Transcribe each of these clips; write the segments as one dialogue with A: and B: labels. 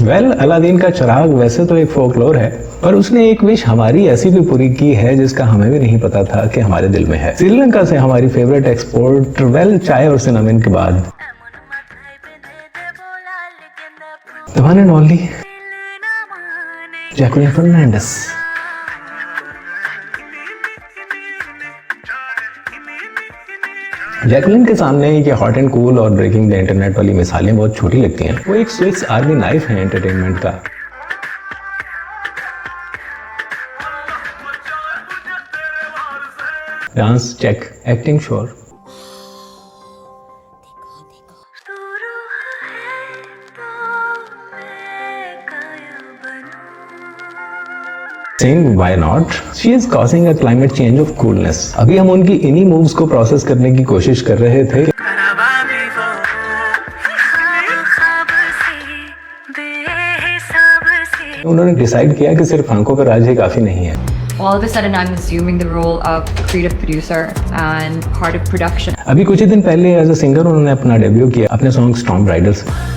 A: Well, Aladdin का चिराग वैसे तो एक फोकलोर है, पर उसने एक विश हमारी ऐसी भी पूरी की है जिसका हमें भी नहीं पता था कि हमारे दिल में है। श्रीलंका से हमारी फेवरेट एक्सपोर्ट, वेल, चाय और सिनेमन के बाद the one and only Jacqueline Fernandez. Jacqueline के सामने ये हॉट एंड कूल और ब्रेकिंग द इंटरनेट वाली मिसालें बहुत छोटी लगती हैं। वो एक स्विस आर्मी नाइफ है एंटरटेनमेंट का। Dance check, acting sure. Saying why not? She is causing a climate change of coolness. अभी हम उनकी इन्हीं मूव्स को प्रोसेस करने की कोशिश कर रहे थे। उन्होंने डिसाइड किया कि सिर्फ आंखों का राज ही काफी नहीं है।
B: All of a sudden, I'm assuming the role of creative producer and part of production.
A: अभी कुछ ही दिन पहले एज अ सिंगर उन्होंने अपना डेब्यू किया अपने सॉन्ग स्टॉर्म राइडर से।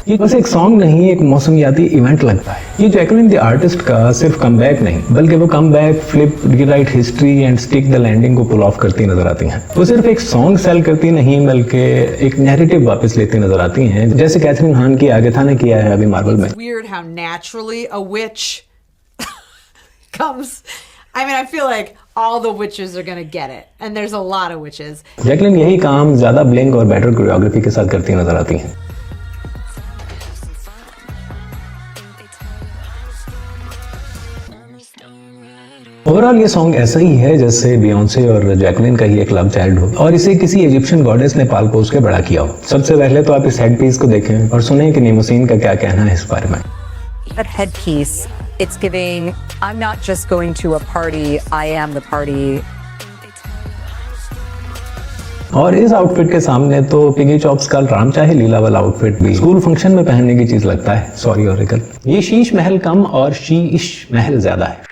A: ये बस एक सॉन्ग नहीं, एक मौसमियाती इवेंट लगता है। ये जैकलिन द आर्टिस्ट का सिर्फ कमबैक नहीं, बल्कि वो comeback, flip, rewrite history and stick the landing को पुल ऑफ करती नजर आती हैं। वो सिर्फ एक सॉन्ग सेल करती नहीं, बल्कि एक नैरेटिव वापस लेती नजर आती हैं, जैसे कैथरीन हान की आगेथा ने किया है अभी मार्वल में।
C: Weird how naturally a witch comes. I mean, I feel like all the witches are gonna get it, and there's a lot of witches.
A: Jacqueline यही काम ज्यादा ब्लिंक और बेटर कोरियोग्राफी के साथ करती नजर आती हैं। ओवरऑल ये सॉन्ग ऐसा ही है जैसे बियोंसे और जैकलिन का ही एक लव चाइल्ड हो और इसे किसी इजिप्शियन गॉडेस ने पाल पोस के बड़ा किया हो। सबसे पहले तो आप इस हेड पीस को देखें और सुनें कि निमोसिन का क्या कहना है इस बारे में।
D: That headpiece, it's giving, I'm not just going to a party, I am the party.
A: और इस आउटफिट के सामने तो पिगी चॉप्स का राम चाहे लीला वाला आउटफिट भी स्कूल फंक्शन में पहनने की चीज लगता है। सॉरी ऑरिकल, ये शीश महल कम और शीश महल ज्यादा है।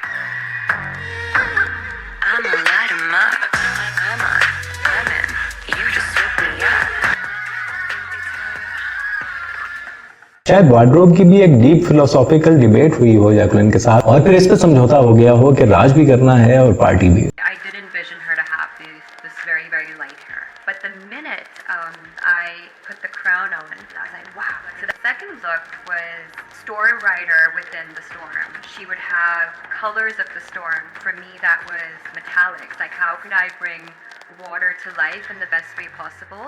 A: शायद वार्डरोब की भी एक डीप फिलोसॉफिकल डिबेट हुई हो जैकलिन के साथ और फिर इस पे समझौता हो गया हो कि राज भी करना है और पार्टी भी।
E: I did envision her to have this very light hair, but the minute I put the crown on, I was like, wow. So the second look was storm rider within the storm. She would have colors of the storm. For me, that was metallics. Like, how can I bring water to life in the best way possible?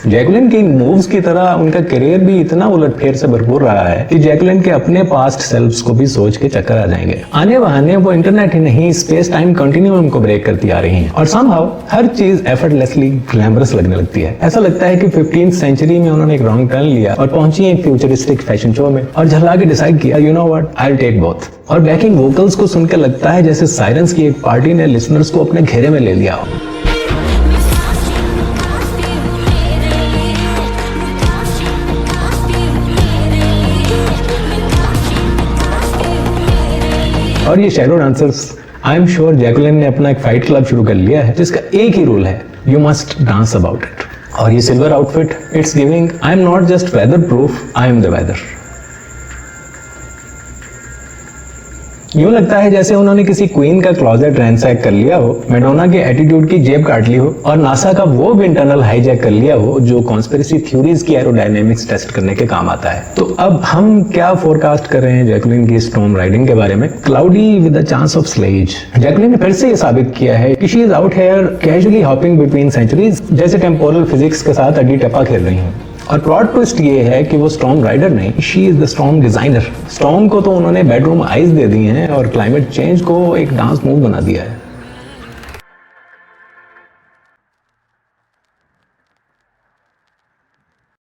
A: Jacqueline की moves की तरह उनका career भी इतना उलटफेर से भरपूर रहा है कि जैकलिन के अपने पास्ट सेल्फ्स को भी सोच के चक्कर आ जाएंगे। आने बहाने वो इंटरनेट ही नहीं, स्पेस टाइम कंटिन्यूम को ब्रेक करती आ रही हैं और समहाउ हर चीज एफर्टलेसली ग्लैमरस लगने लगती है। ऐसा लगता है कि 15th सेंचुरी में उन्होंने एक रॉन्ग टर्न लिया और पहुंची एक फ्यूचरिस्टिक फैशन शो में और झल्ला के डिसाइड किया, you know what, I will take both. और बैकिंग वोकल्स को सुनकर लगता है जैसे साइरेंस की एक पार्टी ने लिसनर्स को अपने घेरे में ले लिया हो। और ये shadow dancers, I am sure Jacqueline ने अपना एक फाइट क्लब शुरू कर लिया है जिसका एक ही रूल है, you must dance about it. और ये silver outfit, it's giving I am not just weatherproof, I am the weather. यूं लगता है जैसे उन्होंने किसी क्वीन का क्लोजेट रैंसैक कर लिया हो, मैडोना के एटीट्यूड की जेब काट ली हो और नासा का वो भी इंटरनल हाईजैक कर लिया हो जो कॉन्स्पिरेसी थ्योरीज की एरोडायनेमिक्स टेस्ट करने के काम आता है। तो अब हम क्या फोरकास्ट कर रहे हैं जैकलिन की स्टॉर्म राइडिंग के बारे में? Cloudy with a chance of sledge. Jacqueline ने फिर से ये साबित किया है कि she is out here casually hopping between centuries, जैसे टेम्पोरल फिजिक्स के साथ अड्डी टप्पा खेल रही हैं। और प्लॉट ट्विस्ट ये है कि वो स्टॉर्म राइडर नहीं, she is the storm designer. Storm को तो उन्होंने बेडरूम आइज दे दी हैं और क्लाइमेट चेंज को एक डांस मूव बना दिया है।